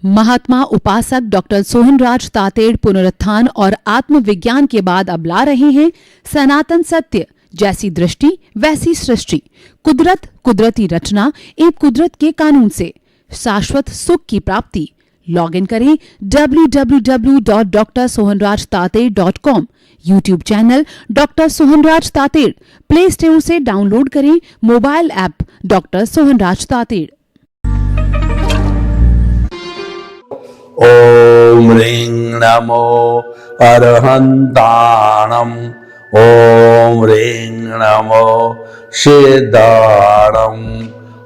महात्मा उपासक डॉक्टर सोहनराज तातेड़ पुनरुत्थान और आत्मविज्ञान के बाद अब ला रहे हैं सनातन सत्य, जैसी दृष्टि वैसी सृष्टि, कुदरत, कुदरती रचना एवं कुदरत के कानून से शाश्वत सुख की प्राप्ति। लॉग इन करें www.drsohanrajtated.com, YouTube channel doctor Sohanraj Tated, Play Store से डाउनलोड करें mobile app doctor Sohanraj Tated. ओम ह्रीं नमो अरहन्ताणम्, ओम ह्रीं नमो सिद्धाणम्,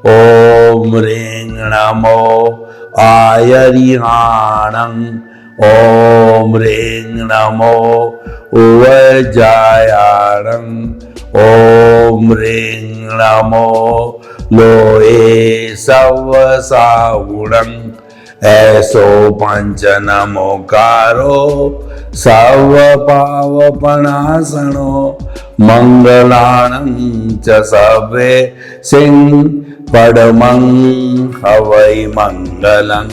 ओम ह्रीं नमो आयरिहाणम्, ओम ह्रीं नमो उवजायाणम्, ओम ह्रीं नमो लोहे सवसावुणम्, ऐसो पंच नमोकारो सव पावपनासनो मंगलानं च सवे सिंह पडमं हवै मंगलं,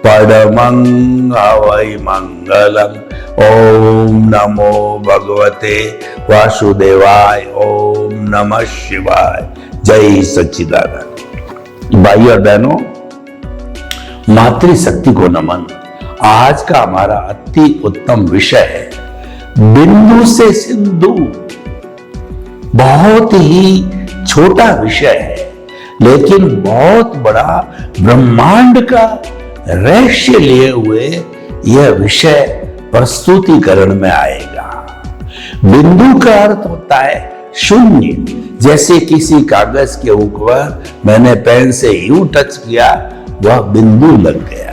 पडमं हवै मंगलं। ओम नमो भगवते वासुदेवाय, ओम नमः शिवाय। जय सच्चिदानंद। भाइयों और बहनों, मातृशक्ति को नमन। आज का हमारा अति उत्तम विषय है बिंदु से सिंधु। बहुत ही छोटा विषय है, लेकिन बहुत बड़ा ब्रह्मांड का रहस्य लिए हुए यह विषय प्रस्तुतिकरण में आएगा। बिंदु का अर्थ होता है शून्य। जैसे किसी कागज के ऊपर मैंने पेन से यूं टच किया, वह बिंदु लग गया।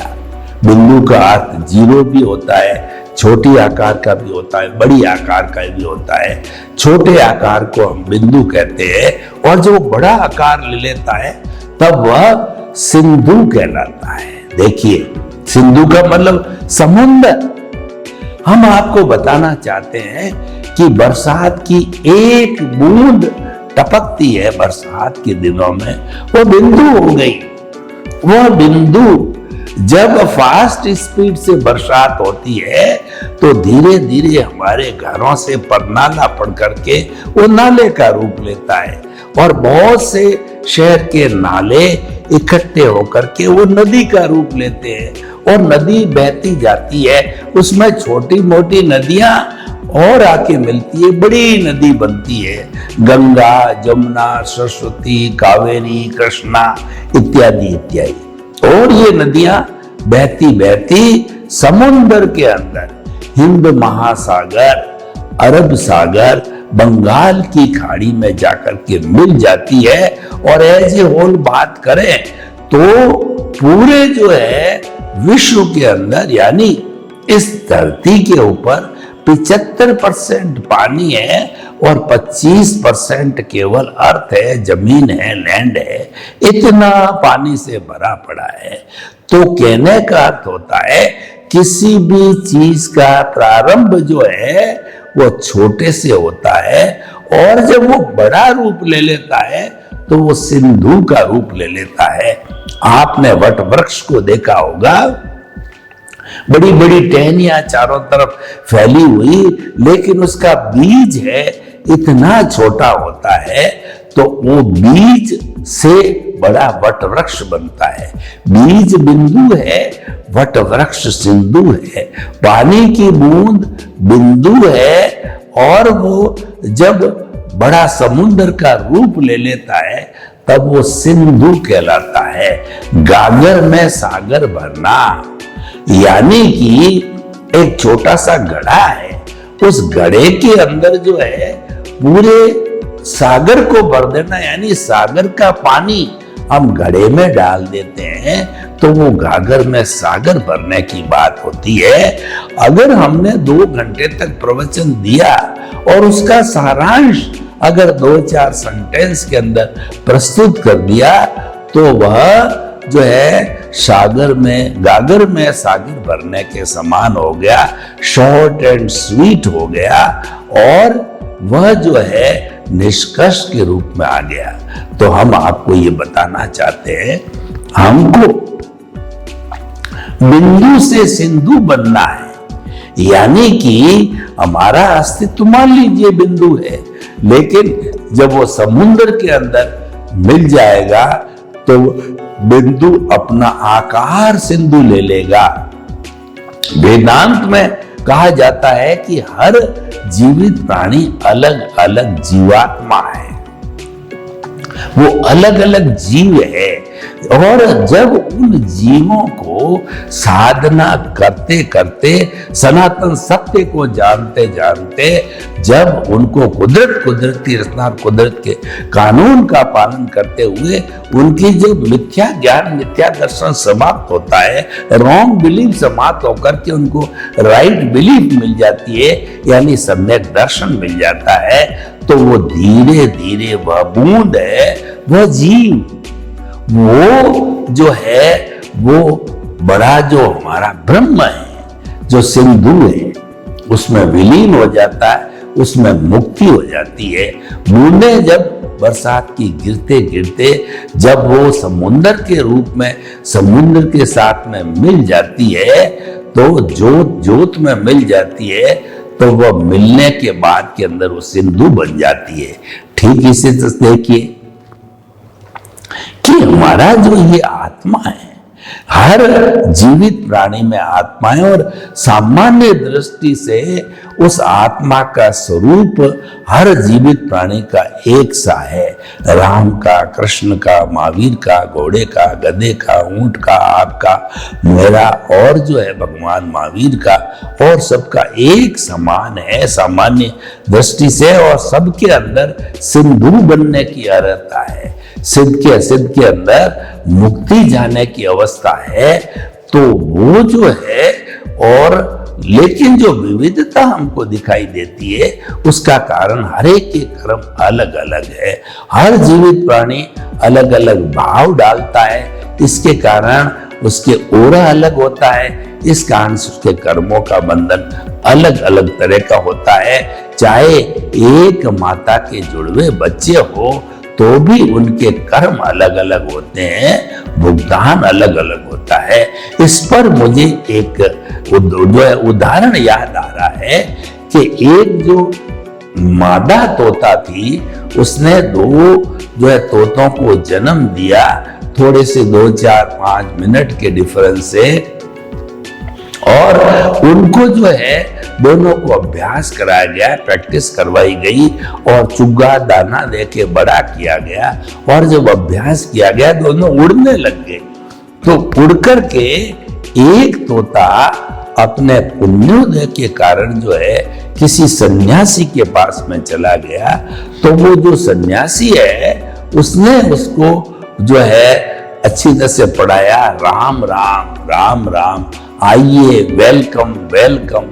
बिंदु का अर्थ जीरो भी होता है, छोटी आकार का भी होता है, बड़ी आकार का भी होता है। छोटे आकार को हम बिंदु कहते हैं, और जो बड़ा आकार ले लेता है तब वह सिंधु कहलाता है। देखिए, सिंधु का मतलब समुद्र। हम आपको बताना चाहते हैं कि बरसात की एक बूंद टपकती है बरसात के दिनों में, वो बिंदु हो गई। वह बिंदु जब फास्ट स्पीड से बरसात होती है तो धीरे धीरे हमारे घरों से परनाला पड़ करके वो नाले का रूप लेता है, और बहुत से शहर के नाले इकट्ठे होकर के वो नदी का रूप लेते हैं, और नदी बहती जाती है। उसमें छोटी मोटी नदियां और आके मिलती है, बड़ी नदी बनती है। गंगा, जमुना, सरस्वती, कावेरी, कृष्णा इत्यादि इत्यादि। और ये नदियां बहती बहती समुद्र के अंदर हिंद महासागर, अरब सागर, बंगाल की खाड़ी में जाकर के मिल जाती है। और एज ए होल बात करें तो पूरे जो है विश्व के अंदर, यानी इस धरती के ऊपर 75% पानी है और 25% केवल अर्थ है, जमीन है, लैंड है। इतना पानी से भरा पड़ा है। तो कहने का अर्थ होता है किसी भी चीज का प्रारंभ जो है वो छोटे से होता है, और जब वो बड़ा रूप ले लेता है तो वो सिंधु का रूप ले लेता है। आपने वट वृक्ष को देखा होगा, बड़ी बड़ी टहनियां चारों तरफ फैली हुई, लेकिन उसका बीज है इतना छोटा होता है, तो वो बीज से बड़ा वट वृक्ष बनता है। बीज बिंदु है, वट वृक्ष सिंधु है। पानी की बूंद बिंदु है, और वो जब बड़ा समुद्र का रूप ले लेता है तब वो सिंधु कहलाता है। गागर में सागर भरना, यानी कि एक छोटा सा घड़ा है, उस घड़े के अंदर जो है पूरे सागर को भर देना, यानी सागर का पानी हम घड़े में डाल देते हैं तो वो गागर में सागर भरने की बात होती है। अगर हमने 2 घंटे तक प्रवचन दिया और उसका सारांश अगर 2-4 सेंटेंस के अंदर प्रस्तुत कर दिया तो वह जो है सागर में, गागर में सागर भरने के समान हो गया, शॉर्ट एंड स्वीट हो गया, और वह जो है निष्कर्ष के रूप में आ गया। तो हम आपको ये बताना चाहते हैं, हमको बिंदु से सिंधु बनना है। यानी कि हमारा अस्तित्व मान लीजिए बिंदु है, लेकिन जब वो समुद्र के अंदर मिल जाएगा तो बिंदु अपना आकार सिंधु ले लेगा। वेदांत में कहा जाता है कि हर जीवित प्राणी अलग अलग जीवात्मा है, वो अलग अलग जीव है। और जब उन जीवों को साधना करते करते सनातन सत्य को जानते जानते जब उनको कुदरती रचना कुदरत के कानून का पालन करते हुए उनकी जो मिथ्या ज्ञान मिथ्या दर्शन समाप्त होता है, रॉन्ग बिलीफ समाप्त होकर के उनको राइट बिलीफ मिल जाती है, यानी सम्यक दर्शन मिल जाता है, तो वो धीरे धीरे वह बूंद है, वह जीव, वो जो है वो बड़ा जो हमारा ब्रह्म है, जो सिंधु है, उसमें विलीन हो जाता है, उसमें मुक्ति हो जाती है। बूंदें जब बरसात की गिरते गिरते जब वो समुद्र के रूप में समुद्र के साथ में मिल जाती है, तो जोत में मिल जाती है, तो वह मिलने के बाद के अंदर वो सिंधु बन जाती है। ठीक इसे देखिए कि हमारा जो ये आत्मा है, हर जीवित प्राणी में आत्मा है, और सामान्य दृष्टि से उस आत्मा का स्वरूप हर जीवित प्राणी का एक सा है। राम का, कृष्ण का, महावीर का, घोड़े का, गधे का, ऊंट का, आपका, मेरा, और जो है भगवान महावीर का, और सबका एक समान है सामान्य दृष्टि से, और सबके अंदर सिंधु बनने की अर्हता है, सिद्ध के अंदर मुक्ति जाने की अवस्था है। तो वो जो है, और लेकिन जो विविधता हमको दिखाई देती है उसका कारण हर एक के कर्म अलग अलग है। हर जीवित प्राणी अलग अलग भाव डालता है, इसके कारण उसके ओरा अलग होता है, इस कारण से उसके कर्मों का बंधन अलग अलग तरह का होता है। चाहे एक माता के जुड़वे बच्चे हो तो भी उनके कर्म अलग अलग होते हैं, भुगतान अलग अलग होता है। इस पर मुझे एक उदाहरण याद आ रहा है कि एक जो मादा तोता थी, उसने दो जो है तोतों को जन्म दिया, थोड़े से 2-4-5 मिनट के डिफरेंस से, और उनको जो है दोनों को अभ्यास कराया गया, प्रैक्टिस करवाई गई, और चुग्गा दाना देके बड़ा किया गया, और जब अभ्यास किया गया दोनों उड़ने लग गए। तो उड़ करके एक तोता अपने पुण्योदय के कारण जो है किसी सन्यासी के पास में चला गया, तो वो जो सन्यासी है उसने उसको जो है अच्छी तरह से पढ़ाया, राम राम राम राम, आइए, वेलकम वेलकम,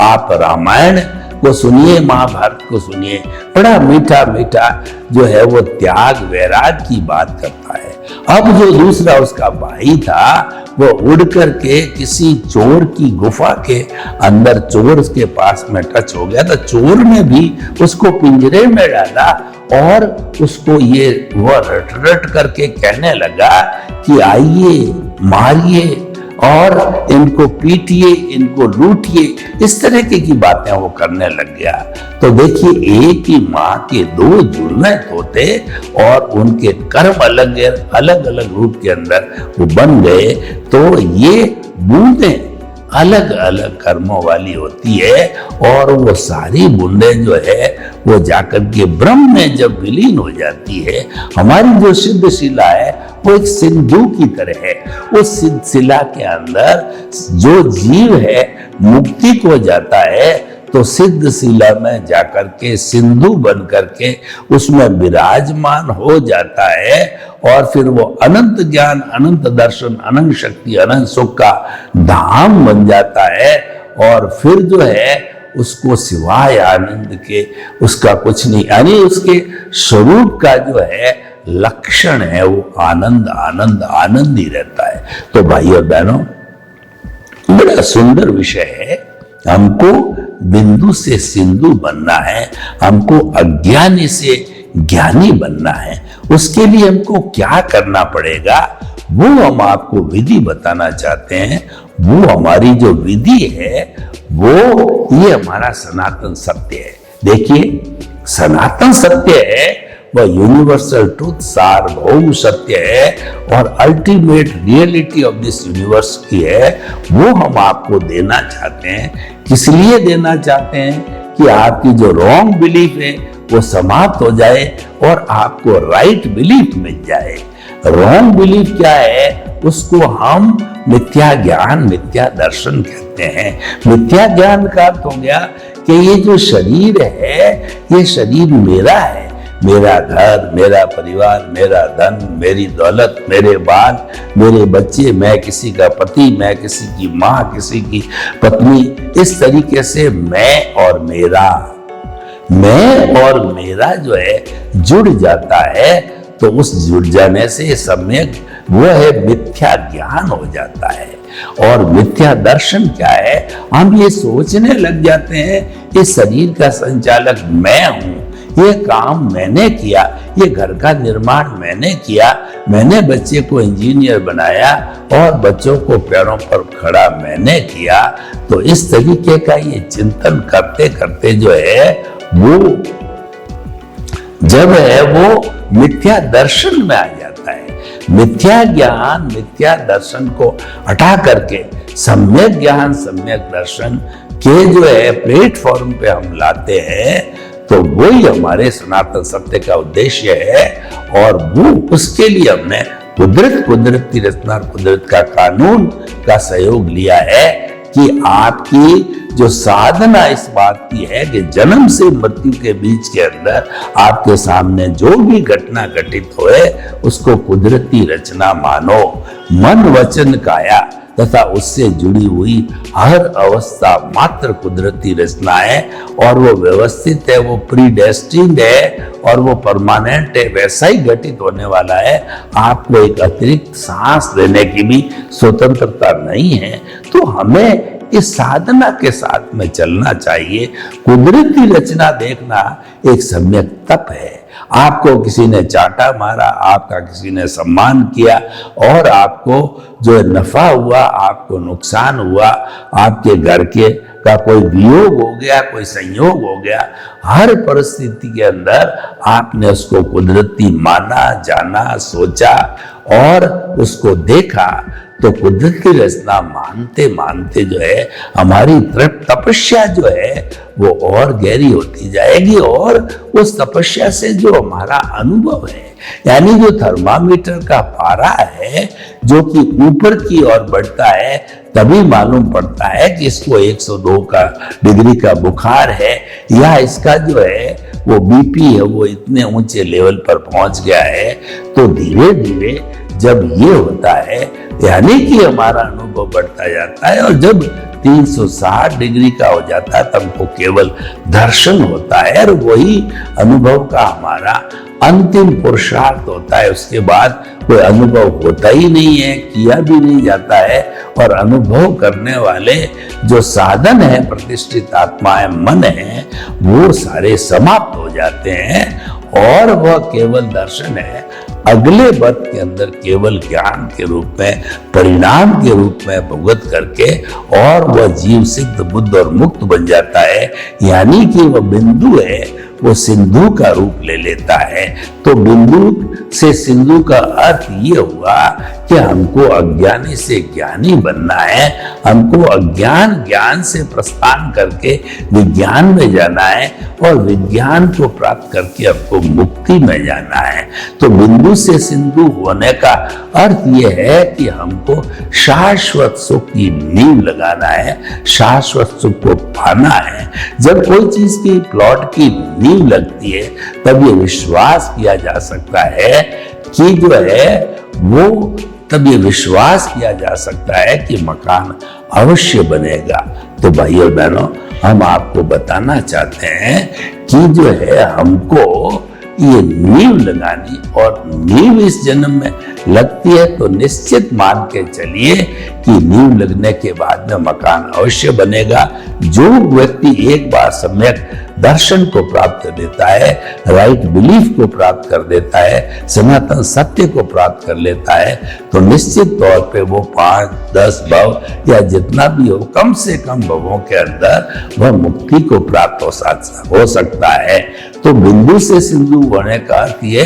आप रामायण को सुनिए, महाभारत को सुनिए। बड़ा मीठा मीठा जो है वो त्याग वैराग की बात करता है। अब जो दूसरा उसका भाई था वो उड़ करके किसी चोर की गुफा के अंदर चोर के पास में टच हो गया, तो चोर ने भी उसको पिंजरे में डाला, और उसको ये वो रट रट करके कहने लगा कि आइए, मारिए, और इनको पीटिए, इनको लूटिए, इस तरह की बातें वो करने लग गया। तो देखिए, एक ही माँ के दो जुड़वे होते और उनके कर्म अलग अलग रूप के अंदर वो बन गए। तो ये बूंदें अलग अलग कर्मों वाली होती है, और वो सारी बूंदें जो है वो जाकर के ब्रह्म में जब विलीन हो जाती है। हमारी जो सिद्ध शिला है वो एक सिंधु की तरह है। उस सिद्ध शिला के अंदर जो जीव है मुक्ति को जाता है, तो सिद्ध शिला में जाकर के सिंधु बन करके उसमें विराजमान हो जाता है, और फिर वो अनंत ज्ञान, अनंत दर्शन, अनंत शक्ति, अनंत सुख का धाम बन जाता है। और फिर जो है उसको सिवाय आनंद के उसका कुछ नहीं, यानी उसके स्वरूप का जो है लक्षण है वो आनंद आनंद आनंद ही रहता है। तो भाई और बहनों, बड़ा सुंदर विषय है। हमको बिंदु से सिंधु बनना है, हमको अज्ञानी से ज्ञानी बनना है। उसके लिए हमको क्या करना पड़ेगा वो हम आपको विधि बताना चाहते हैं। वो हमारी जो विधि है वो ये हमारा सनातन सत्य है। देखिए, सनातन सत्य है वह यूनिवर्सल ट्रूथ, सार्वभौम सत्य है और ultimate reality of this universe की है। वो हम आपको देना चाहते हैं। किस लिए देना चाहते हैं? कि आपकी जो रॉन्ग बिलीफ है वो समाप्त हो जाए और आपको राइट बिलीफ मिल जाए। रॉन्ग बिलीफ क्या है? उसको हम मिथ्या ज्ञान, मिथ्या दर्शन कहते हैं। मिथ्या ज्ञान का अर्थ हो गया कि ये जो शरीर है, ये शरीर मेरा है, मेरा घर, मेरा परिवार, मेरा धन, मेरी दौलत, मेरे बाल, मेरे बच्चे, मैं किसी का पति, मैं किसी की माँ, किसी की पत्नी। इस तरीके से मैं और मेरा जो है जुड़ जाता है, तो उस जुड़ जाने से सम्यक वो है मिथ्या ज्ञान हो जाता है। और मिथ्या दर्शन क्या है? हम ये सोचने लग जाते हैं इस शरीर का संचालक मैं हूं, ये काम मैंने किया, ये घर का निर्माण मैंने किया, मैंने बच्चे को इंजीनियर बनाया और बच्चों को पैरों पर खड़ा मैंने किया। तो इस तरीके का ये चिंतन करते करते जो है वो जब है वो मिथ्या दर्शन में आ जाता है। मिथ्या ज्ञान, मिथ्या दर्शन को हटा करके सम्यक ज्ञान, सम्यक दर्शन के जो है प्लेटफॉर्म पे हम लाते हैं, तो वही हमारे सनातन सत्य का उद्देश्य है। और वो उसके लिए हमने कुदरती रचना, कुदरत का कानून का सहयोग लिया है कि आपकी जो साधना इस बात की है कि जन्म से मृत्यु के बीच के अंदर आपके सामने जो भी घटना घटित होए उसको कुदरती रचना मानो। मन, वचन, काया तथा उससे जुड़ी हुई हर अवस्था मात्र कुदरती रचना है और वो व्यवस्थित है, वो प्रीडेस्टिन्ड है और वो परमानेंट है, वैसा ही घटित होने वाला है। आपको एक अतिरिक्त सांस लेने की भी स्वतंत्रता नहीं है। तो हमें इस साधना के साथ में चलना चाहिए। कुदरती रचना देखना एक सम्यक तप है। आपको किसी ने चाटा मारा, आपका किसी ने सम्मान किया और आपको जो नफा हुआ, आपको नुकसान हुआ, आपके घर के का कोई वियोग हो गया, कोई संयोग हो गया, हर परिस्थिति के अंदर आपने उसको कुदरती माना, जाना, सोचा और उसको देखा। तो कुदरती रचना मानते मानते जो है हमारी तपस्या जो है वो और गहरी होती जाएगी और उस तपस्या से जो हमारा अनुभव है, यानी जो थर्मामीटर का पारा है जो कि ऊपर की ओर बढ़ता है, तभी मालूम पड़ता है कि इसको 102 का डिग्री का बुखार है या इसका जो है वो बीपी है वो इतने ऊंचे लेवल पर पहुंच गया है। तो धीरे धीरे जब ये होता है यानी कि हमारा अनुभव बढ़ता जाता है और जब 360 डिग्री का हो जाता है तब हमको केवल दर्शन होता है और वही अनुभव का हमारा अंतिम पुरुषार्थ होता है। उसके बाद कोई अनुभव होता ही नहीं है, किया भी नहीं जाता है और अनुभव करने वाले जो साधन है, प्रतिष्ठित आत्मा है, मन है, वो सारे समाप्त हो जाते हैं और वह केवल दर्शन है। अगले बर्थ के अंदर केवल ज्ञान के रूप में, परिणाम के रूप में भुगत करके और वह जीव सिद्ध, बुद्ध और मुक्त बन जाता है। यानी कि वह बिंदु है वो सिंधु का रूप ले लेता है। तो बिंदु से सिंधु का अर्थ ये हुआ कि हमको अज्ञानी से ज्ञानी बनना है, हमको अज्ञान ज्ञान से प्रस्थान करके विज्ञान में जाना है और विज्ञान को प्राप्त करके हमको मुक्ति में जाना है। तो बिंदु से सिंधु होने का अर्थ यह है कि हमको शाश्वत सुख की नींव लगाना है, शाश्वत सुख को पाना है। जब कोई चीज की प्लॉट की नींव लगती है तब ये विश्वास किया जा सकता है कि जो है वो तब ये विश्वास किया जा सकता है कि मकान अवश्य बनेगा। तो भाई और बहनों, हम आपको बताना चाहते हैं कि जो है हमको ये नींव लगानी और नींव इस जन्म में लगती है तो निश्चित मान के चलिए कि नींव लगने के बाद में मकान अवश्य बनेगा। जो व्यक्ति एक बार सम्यक दर्शन को प्राप्त कर लेता है, राइट बिलीफ को प्राप्त कर देता है, सनातन सत्य को प्राप्त कर लेता है, तो निश्चित तौर पे वो 5-10 भव या जितना भी हो, कम से कम भवों के अंदर वह मुक्ति को प्राप्त हो सकता है। तो बिंदु से सिंधु होने का अर्थ ये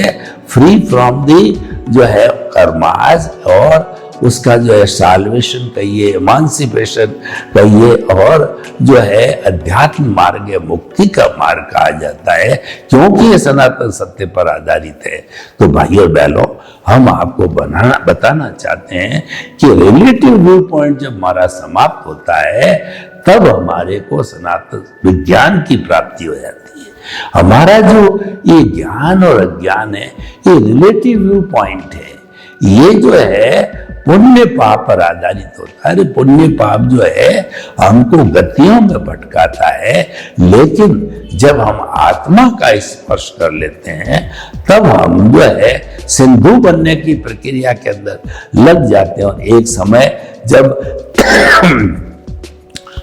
फ्री फ्रॉम दी जो है कर्माज, और उसका जो है साल्वेशन कहिए, एमांसिपेशन कहिए, और जो है अध्यात्म मार्ग या मुक्ति का मार्ग कहा जाता है, क्योंकि ये सनातन सत्य पर आधारित है। तो भाई और बहनों, हम आपको बताना चाहते हैं कि रिलेटिव व्यू पॉइंट जब हमारा समाप्त होता है, तब हमारे को सनातन विज्ञान की प्राप्ति हो जाती है। हमारा जो ये ज्ञान और अज्ञान है, ये रिलेटिव व्यू पॉइंट है। ये जो है पुण्य पाप पर आधारित होता है। पुण्य पाप जो है हमको गतियों में भटकाता है, लेकिन जब हम आत्मा का स्पर्श कर लेते हैं, तब हम जो है सिंधु बनने की प्रक्रिया के अंदर लग जाते हैं। और एक समय जब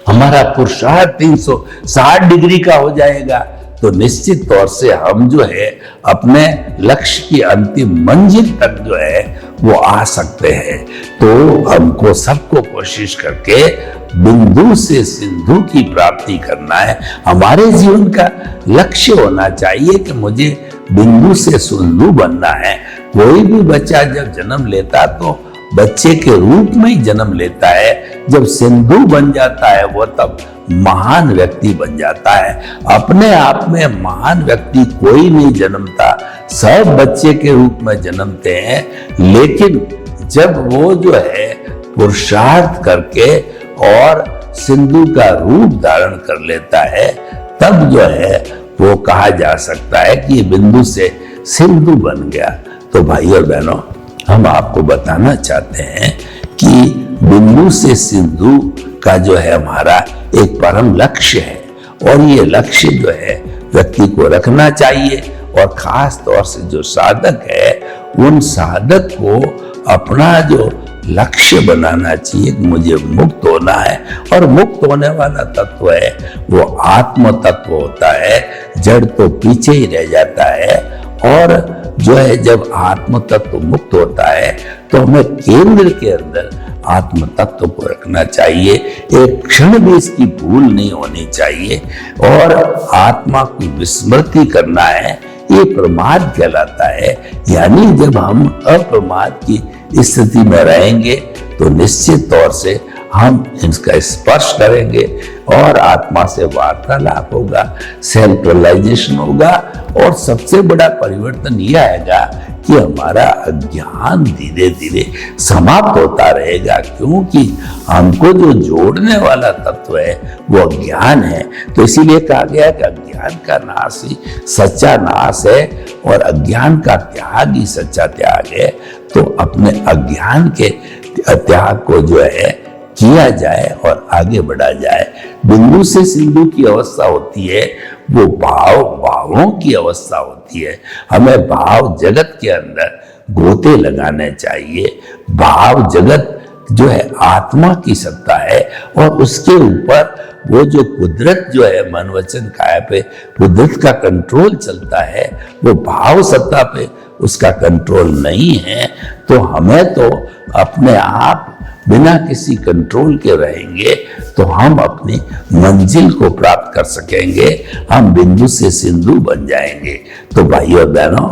हमारा पुरुषार्थ 360 डिग्री का हो जाएगा, तो निश्चित तौर से हम जो है अपने लक्ष्य की अंतिम मंजिल तक जो है वो आ सकते हैं। तो हमको सबको कोशिश करके बिंदु से सिंधु की प्राप्ति करना है। हमारे जीवन का लक्ष्य होना चाहिए कि मुझे बिंदु से सिंधु बनना है। कोई भी बच्चा जब जन्म लेता तो बच्चे के रूप में ही जन्म लेता है। जब सिंधु बन जाता है वो तब महान व्यक्ति बन जाता है। अपने आप में महान व्यक्ति कोई नहीं जन्मता, सब बच्चे के रूप में जन्मते हैं। लेकिन जब वो जो है पुरुषार्थ करके और सिंधु का रूप धारण कर लेता है, तब जो है वो कहा जा सकता है कि बिंदु से सिंधु बन गया। तो भाई और बहनों, हम आपको बताना चाहते हैं कि बिंदु से सिंधु का जो है हमारा एक परम लक्ष्य है, और ये लक्ष्य जो है व्यक्ति को रखना चाहिए। और खास तौर से जो साधक है, उन साधक को अपना जो लक्ष्य बनाना चाहिए कि मुझे मुक्त होना है। और मुक्त होने वाला तत्व है वो आत्म तत्व होता है। जड़ तो पीछे ही रह जाता है। और जो है जब आत्म तत्व मुक्त होता है, तो हमें केंद्र के अंदर आत्म तत्व को रखना चाहिए। एक क्षण भी इसकी भूल नहीं होनी चाहिए। और आत्मा की विस्मृति करना है, ये प्रमाद कहलाता है। यानी जब हम अप्रमाद की स्थिति में रहेंगे, तो निश्चित तौर से हम इसका स्पर्श करेंगे और आत्मा से वार्तालाप होगा, सेल्फ रियलाइजेशन होगा। और सबसे बड़ा परिवर्तन यह आएगा कि हमारा अज्ञान धीरे धीरे समाप्त होता रहेगा, क्योंकि हमको जो जोड़ने वाला तत्व है वो अज्ञान है। तो इसीलिए कहा गया कि अज्ञान का नाश ही सच्चा नाश है, और अज्ञान का त्याग ही सच्चा त्याग है। तो अपने अज्ञान के त्याग को जो है किया जाए और आगे बढ़ा जाए। बिंदु से सिंधु की अवस्था होती है वो भावों की अवस्था होती है। हमें भाव जगत के अंदर गोते लगाने चाहिए। भाव जगत जो है आत्मा की सत्ता है, और उसके ऊपर वो जो कुदरत जो है मन वचन काया पे कुदरत का कंट्रोल चलता है, वो भाव सत्ता पे उसका कंट्रोल नहीं है। तो हमें तो अपने आप बिना किसी कंट्रोल के रहेंगे तो हम अपनी मंजिल को प्राप्त कर सकेंगे। हम बिंदु से सिंधु बन जाएंगे। तो भाइयों और बहनों,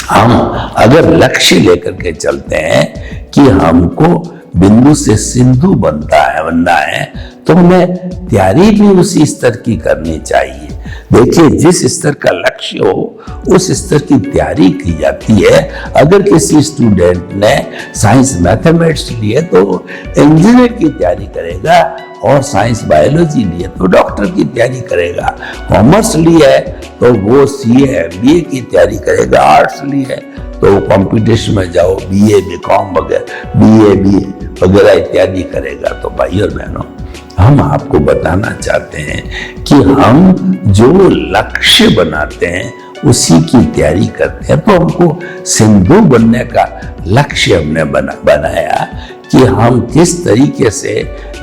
हम अगर लक्ष्य लेकर के चलते हैं कि हमको बिंदु से सिंधु बनना है, तो हमें तैयारी भी उसी स्तर की करनी चाहिए। देखिए, जिस स्तर का लक्ष्य हो उस स्तर की तैयारी की जाती है। अगर किसी स्टूडेंट ने साइंस मैथमेटिक्स लिए तो इंजीनियर की तैयारी करेगा, और साइंस बायोलॉजी लिए तो डॉक्टर की तैयारी करेगा। कॉमर्स लिए है तो वो सीए एमबीए की तैयारी करेगा। आर्ट्स लिए है तो कंपटीशन में जाओ बीए बीकॉम वगैरह बीए वगैरह इत्यादि करेगा। तो भाई और बहनों, हम आपको बताना चाहते हैं कि हम जो लक्ष्य बनाते हैं उसी की तैयारी करते हैं। तो हमको सिंधु बनने का लक्ष्य हमने बनाया कि हम किस तरीके से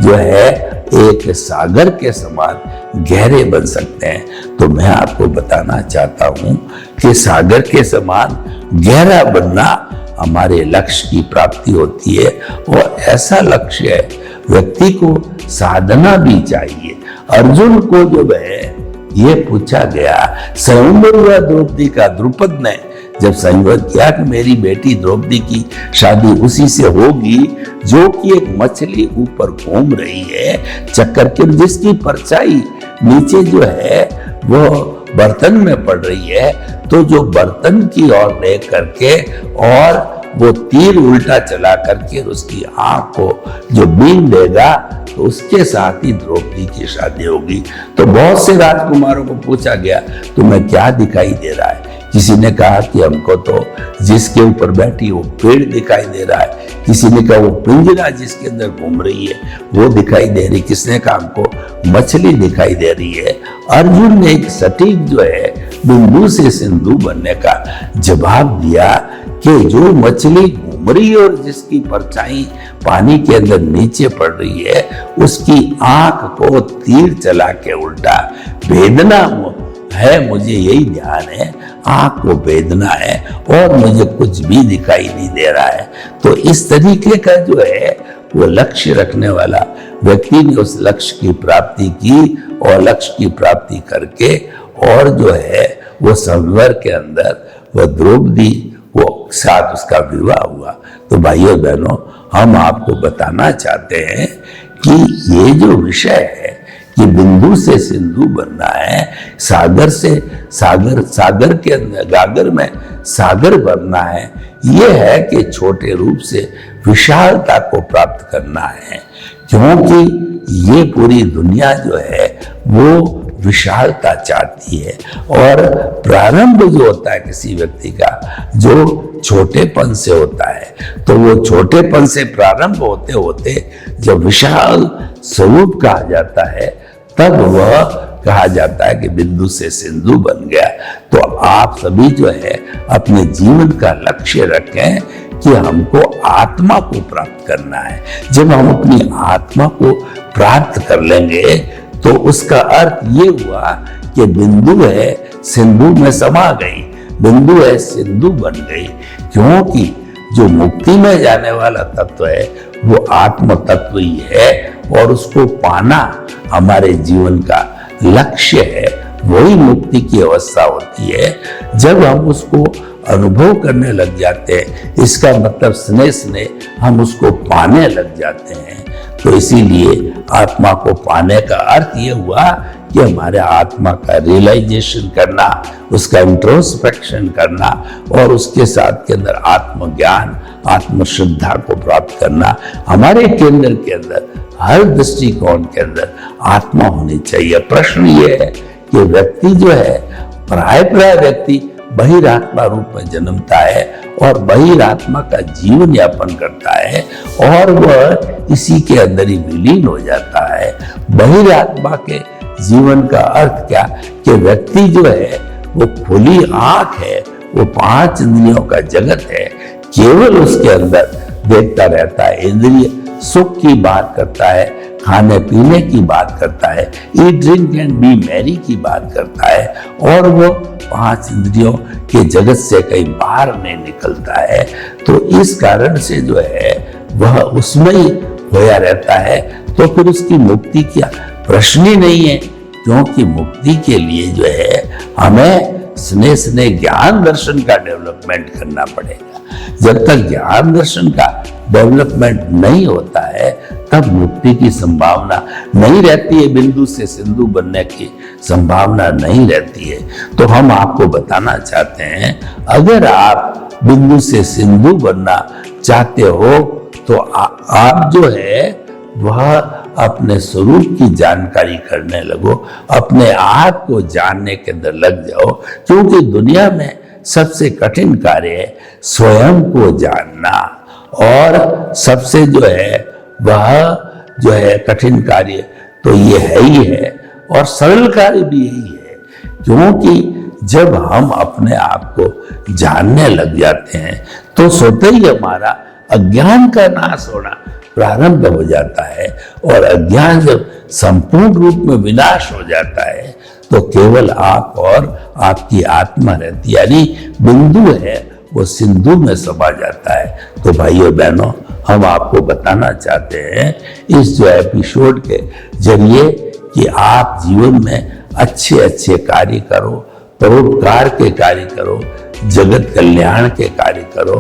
जो है एक सागर के समान गहरे बन सकते हैं। तो मैं आपको बताना चाहता हूं कि सागर के समान गहरा बनना हमारे लक्ष्य की प्राप्ति होती है, और ऐसा लक्ष्य है व्यक्ति को साधना भी चाहिए। अर्जुन को जब ये पूछा गया, संयम हुआ द्रौपदी का, द्रुपद ने जब संयोग किया कि मेरी बेटी द्रौपदी की शादी उसी से होगी जो कि एक मछली ऊपर घूम रही है चक्कर के, जिसकी परछाई नीचे जो है वो बर्तन में पड़ रही है, तो जो बर्तन की ओर देख करके और वो तीर उल्टा चला करके उसकी आंख को जो बीन देगा तो उसके साथ ही द्रौपदी की शादी होगी। तो बहुत से राजकुमारों को पूछा गया तुम्हें क्या दिखाई दे रहा है? किसी ने कहा कि हमको तो जिसके ऊपर बैठी वो पेड़ दिखाई दे रहा है, किसी ने कहा वो पिंजरा जिसके अंदर घूम रही है वो दिखाई दे रही, किसने कहा हमको मछली दिखाई दे रही है। अर्जुन ने एक सटीक जो है बिंदु से सिंधु बनने का जवाब दिया कि जो मछली घूम रही है और जिसकी परछाई पानी के अंदर नीचे पड़ रही है उसकी आंख को तीर चला के उल्टा भेदना है, मुझे यही ध्यान है, आंख को भेदना है और मुझे कुछ भी दिखाई नहीं दे रहा है। तो इस तरीके का जो है वो लक्ष्य रखने वाला व्यक्ति ने उस लक्ष्य की प्राप्ति की, और लक्ष्य की प्राप्ति करके और जो है वो संवर के अंदर वो द्रौपदी वो साथ उसका विवाह हुआ। तो भाइयों बहनों, हम आपको बताना चाहते हैं कि ये जो विषय है कि बिंदु से सिंधु बनना है, सागर से सागर के अंदर गागर में सागर बनना है, ये है कि छोटे रूप से विशालता को प्राप्त करना है, क्योंकि ये पूरी दुनिया जो है वो विशालता चाहती है। और प्रारंभ जो होता है किसी व्यक्ति का जो छोटेपन से होता है, तो वो छोटेपन से प्रारंभ होते होते जब विशाल स्वरूप कहा जाता है तब वह कहा जाता है कि बिंदु से सिंधु बन गया। तो आप सभी जो है अपने जीवन का लक्ष्य रखें कि हमको आत्मा को प्राप्त करना है। जब हम अपनी आत्मा को प्राप्त कर लेंगे तो उसका अर्थ ये हुआ कि बिंदु है सिंधु में समा गई, बिंदु है सिंधु बन गई, क्योंकि जो मुक्ति में जाने वाला तत्व है वो आत्म तत्व ही है, और उसको पाना हमारे जीवन का लक्ष्य है। वही मुक्ति की अवस्था होती है जब हम उसको अनुभव करने लग जाते हैं। इसका मतलब स्नेह स्नेह हम उसको पाने लग जाते हैं। तो इसीलिए आत्मा को पाने का अर्थ ये हुआ कि हमारे आत्मा का रियलाइजेशन करना, उसका इंट्रोस्पेक्शन करना, और उसके साथ के अंदर आत्मज्ञान, आत्मश्रद्धा को प्राप्त करना। हमारे केंद्र के अंदर, हर दृष्टिकोण के अंदर आत्मा होनी चाहिए। प्रश्न ये है कि व्यक्ति जो है प्राय व्यक्ति बहिरात्मा रूप में जन्मता है और बहिरात्मा का जीवन यापन करता है, और वह इसी के अंदर ही विलीन हो जाता है। बहिरात्मा के जीवन का अर्थ क्या कि व्यक्ति जो है वो खुली आंख है, वो 5 इंद्रियों का जगत है, केवल उसके अंदर देखता रहता है। इंद्रिय सुख की बात करता है, खाने पीने की बात करता है, eat drink and B Mary की बात करता है, और वो 5 इंद्रियों के जगत से कहीं बाहर नहीं निकलता है। तो इस कारण से जो है वह उसमें ही खोया रहता है। तो फिर उसकी मुक्ति क्या प्रश्न ही नहीं है, क्योंकि मुक्ति के लिए जो है हमें स्नेह स्नेह ज्ञान दर्शन का डेवलपमेंट करना पड़ेगा। जब तक ज्ञान दर्शन का डेवलपमेंट नहीं होता है तब मुक्ति की संभावना नहीं रहती है, बिंदु से सिंधु बनने की संभावना नहीं रहती है। तो हम आपको बताना चाहते हैं, अगर आप बिंदु से सिंधु बनना चाहते हो तो आप जो है वह अपने स्वरूप की जानकारी करने लगो, अपने आप को जानने के अंदर लग जाओ, क्योंकि दुनिया में सबसे कठिन कार्य है स्वयं को जानना, और सबसे जो है वह जो है कठिन कार्य तो ये है ही है, और सरल कार्य भी यही है। क्योंकि जब हम अपने आप को जानने लग जाते हैं तो स्वतः ही हमारा अज्ञान का नाश होना प्रारंभ हो जाता है और अज्ञान जब संपूर्ण रूप में विनाश हो जाता है तो केवल आप और आपकी आत्मा रहती, यानी बिंदु है वो सिंधु में समा जाता है। तो भाइयों बहनों, हम आपको बताना चाहते हैं इस जो एपिसोड के जरिए कि आप जीवन में अच्छे अच्छे कार्य करो, परोपकार के कार्य करो, जगत कल्याण के कार्य करो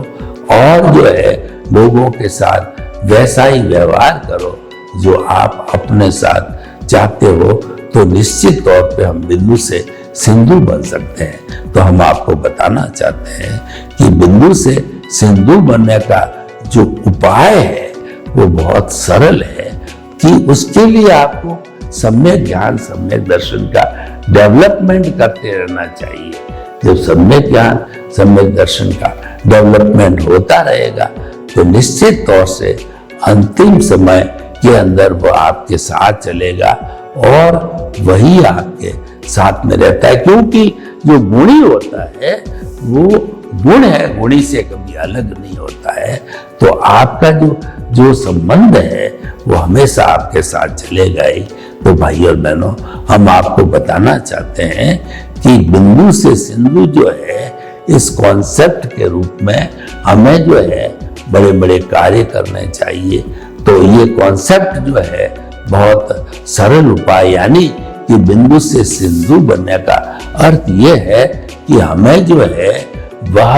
और जो है लोगों के साथ वैसा ही व्यवहार करो जो आप अपने साथ चाहते हो, तो निश्चित तौर पे हम बिंदु से सिंधु बन सकते हैं। तो हम आपको बताना चाहते हैं कि बिंदु से सिंधु बनने का जो उपाय है वो बहुत सरल है कि उसके लिए आपको सम्यक ज्ञान, सम्यक दर्शन का डेवलपमेंट करते रहना चाहिए। जब सम्यक ज्ञान, सम्यक दर्शन का डेवलपमेंट होता रहेगा तो निश्चित तौर से अंतिम समय के अंदर वो आपके साथ चलेगा और वही आपके साथ में रहता है, क्योंकि जो गुणी होता है वो गुण है, गुणी से कभी अलग नहीं होता है। तो आपका जो संबंध है वो हमेशा आपके साथ चलेगा ही। तो भाई और बहनों, हम आपको बताना चाहते हैं कि बिंदु से सिंधु जो है इस कॉन्सेप्ट के रूप में हमें जो है बड़े बड़े कार्य करने चाहिए। तो ये कॉन्सेप्ट जो है बहुत सरल उपाय, यानी कि बिंदु से सिंधु बनने का अर्थ ये है कि हमें जो है वह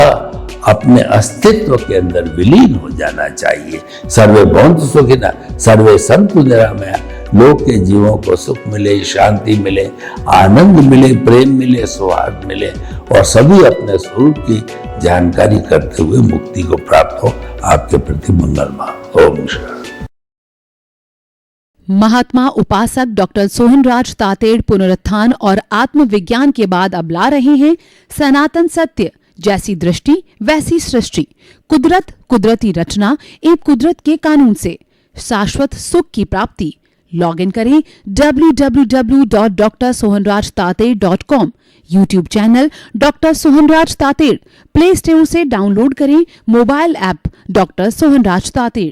अपने अस्तित्व के अंदर विलीन हो जाना चाहिए। सर्वे भवन्तु सुखिनः, सर्वे सन्तु निरामया। लोग के जीवों को सुख मिले, शांति मिले, आनंद मिले, प्रेम मिले, सौहार्द मिले और सभी अपने स्वरूप की जानकारी करते हुए मुक्ति को प्राप्त हो। आपके प्रति मंगलमय। ओम शांति। महात्मा उपासक डॉक्टर सोहनराज तातेड़ पुनरुत्थान और आत्मविज्ञान के बाद अब ला रहे हैं सनातन सत्य, जैसी दृष्टि वैसी सृष्टि, कुदरत, कुदरती रचना एवं कुदरत के कानून से शाश्वत सुख की प्राप्ति। लॉग इन करें www.drsohanrajtated.com। YouTube channel doctor Sohanraj Tated, Play Store से डाउनलोड करें mobile app doctor Sohanraj Tated.